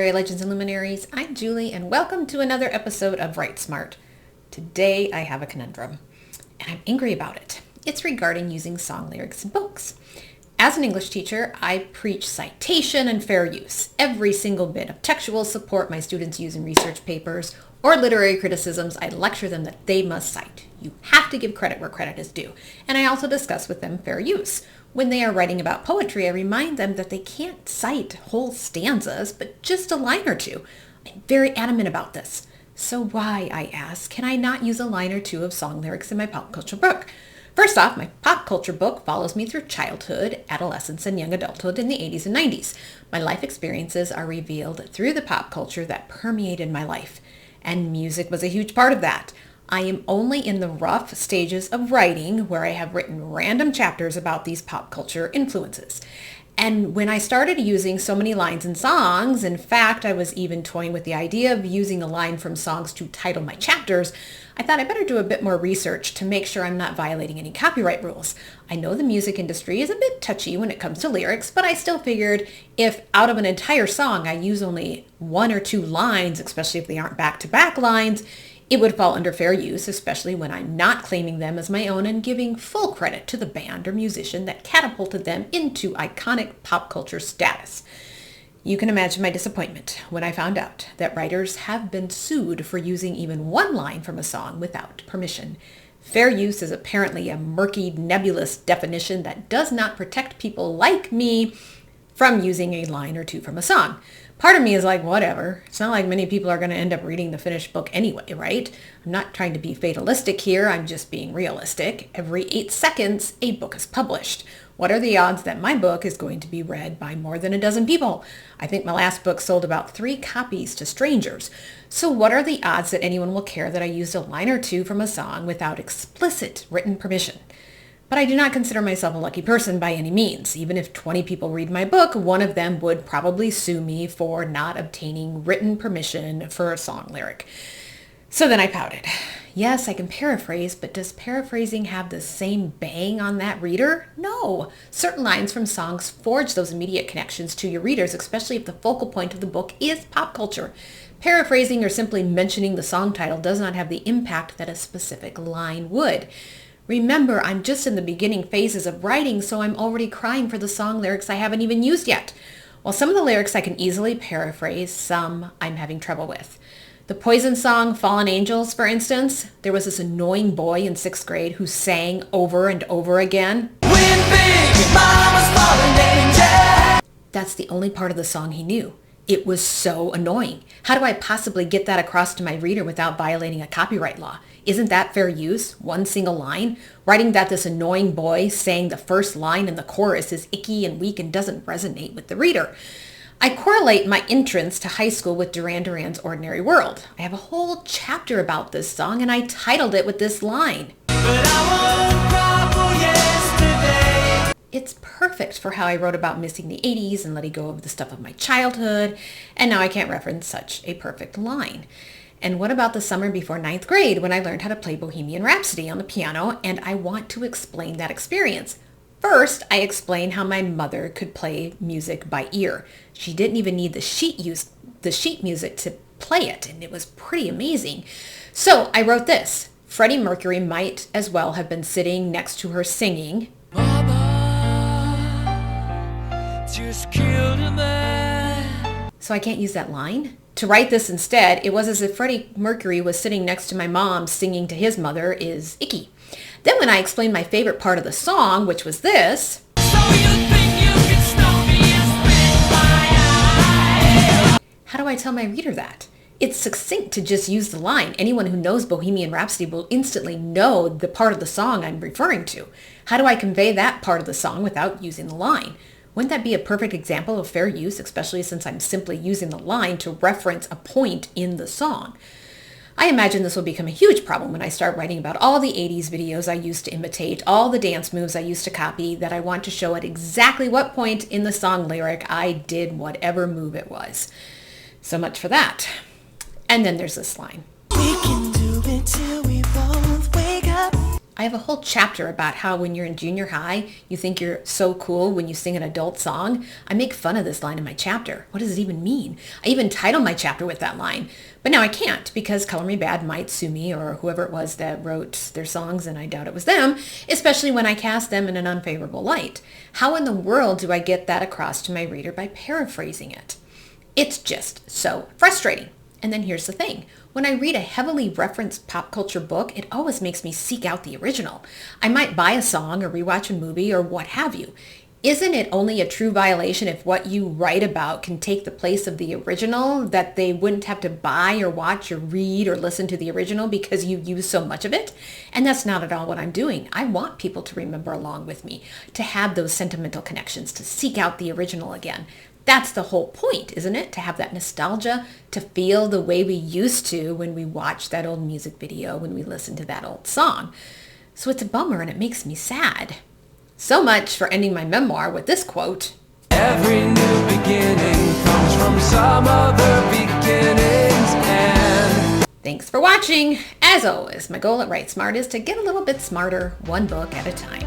Literary Legends and Luminaries. I'm Julie, and welcome to another episode of Write Smart. Today I have a conundrum, and I'm angry about it. It's regarding using song lyrics in books. As an English teacher, I preach citation and fair use. Every single bit of textual support my students use in research papers or literary criticisms, I lecture them that they must cite. You have to give credit where credit is due. And I also discuss with them fair use. When they are writing about poetry, I remind them that they can't cite whole stanzas, but just a line or two. I'm very adamant about this. So why, I ask, can I not use a line or two of song lyrics in my pop culture book? First off, my pop culture book follows me through childhood, adolescence, and young adulthood in the 80s and 90s. My life experiences are revealed through the pop culture that permeated my life. And music was a huge part of that. I am only in the rough stages of writing where I have written random chapters about these pop culture influences. And when I started using so many lines in songs, in fact, I was even toying with the idea of using a line from songs to title my chapters, I thought I better do a bit more research to make sure I'm not violating any copyright rules. I know the music industry is a bit touchy when it comes to lyrics, but I still figured if out of an entire song I use only one or two lines, especially if they aren't back-to-back lines, it would fall under fair use, especially when I'm not claiming them as my own and giving full credit to the band or musician that catapulted them into iconic pop culture status. You can imagine my disappointment when I found out that writers have been sued for using even one line from a song without permission. Fair use is apparently a murky, nebulous definition that does not protect people like me from using a line or two from a song. Part of me is like, whatever. It's not like many people are going to end up reading the finished book anyway, right? I'm not trying to be fatalistic here. I'm just being realistic. Every 8 seconds, a book is published. What are the odds that my book is going to be read by more than a dozen people? I think my last book sold about 3 copies to strangers. So what are the odds that anyone will care that I used a line or two from a song without explicit written permission? But I do not consider myself a lucky person by any means. Even if 20 people read my book, one of them would probably sue me for not obtaining written permission for a song lyric. So then I pouted. Yes, I can paraphrase, but does paraphrasing have the same bang on that reader? No. Certain lines from songs forge those immediate connections to your readers, especially if the focal point of the book is pop culture. Paraphrasing or simply mentioning the song title does not have the impact that a specific line would. Remember, I'm just in the beginning phases of writing, so I'm already crying for the song lyrics I haven't even used yet. While some of the lyrics I can easily paraphrase, some I'm having trouble with. The Poison song, Fallen Angels, for instance, there was this annoying boy in 6th grade who sang over and over again, "Win big, mama's fallen angel." That's the only part of the song he knew. It was so annoying. How do I possibly get that across to my reader without violating a copyright law? Isn't that fair use? One single line? Writing that this annoying boy saying the first line in the chorus is icky and weak and doesn't resonate with the reader. I correlate my entrance to high school with Duran Duran's Ordinary World. I have a whole chapter about this song and I titled it with this line. But I won't cry yesterday. It's perfect for how I wrote about missing the 80s and letting go of the stuff of my childhood, and now I can't reference such a perfect line. And what about the summer before 9th grade when I learned how to play Bohemian Rhapsody on the piano, and I want to explain that experience. First, I explain how my mother could play music by ear. She didn't even need the sheet music to play it, and it was pretty amazing. So I wrote this. Freddie Mercury might as well have been sitting next to her singing, "Mama just killed a man." So I can't use that line. To write this instead, it was as if Freddie Mercury was sitting next to my mom singing to his mother is icky. Then when I explained my favorite part of the song, which was this, "So you think you can stop me and spit my eye?" How do I tell my reader that? It's succinct to just use the line. Anyone who knows Bohemian Rhapsody will instantly know the part of the song I'm referring to. How do I convey that part of the song without using the line? Wouldn't that be a perfect example of fair use, especially since I'm simply using the line to reference a point in the song? I imagine this will become a huge problem when I start writing about all the 80s videos I used to imitate, all the dance moves I used to copy, that I want to show at exactly what point in the song lyric I did whatever move it was. So much for that. And then there's this line. We can do it till we both wake up. I have a whole chapter about how when you're in junior high, you think you're so cool when you sing an adult song. I make fun of this line in my chapter. What does it even mean? I even title my chapter with that line. But now I can't because Color Me Badd might sue me or whoever it was that wrote their songs, and I doubt it was them, especially when I cast them in an unfavorable light. How in the world do I get that across to my reader by paraphrasing it? It's just so frustrating. And then here's the thing. When I read a heavily referenced pop culture book, it always makes me seek out the original. I might buy a song or rewatch a movie or what have you. Isn't it only a true violation if what you write about can take the place of the original, that they wouldn't have to buy or watch or read or listen to the original because you use so much of it? And that's not at all what I'm doing. I want people to remember along with me, to have those sentimental connections, to seek out the original again. That's the whole point, isn't it? To have that nostalgia, to feel the way we used to when we watched that old music video, when we listened to that old song. So it's a bummer and it makes me sad. So much for ending my memoir with this quote. Every new beginning comes from some other beginning's end. Thanks for watching. As always, my goal at Write Smart is to get a little bit smarter, one book at a time.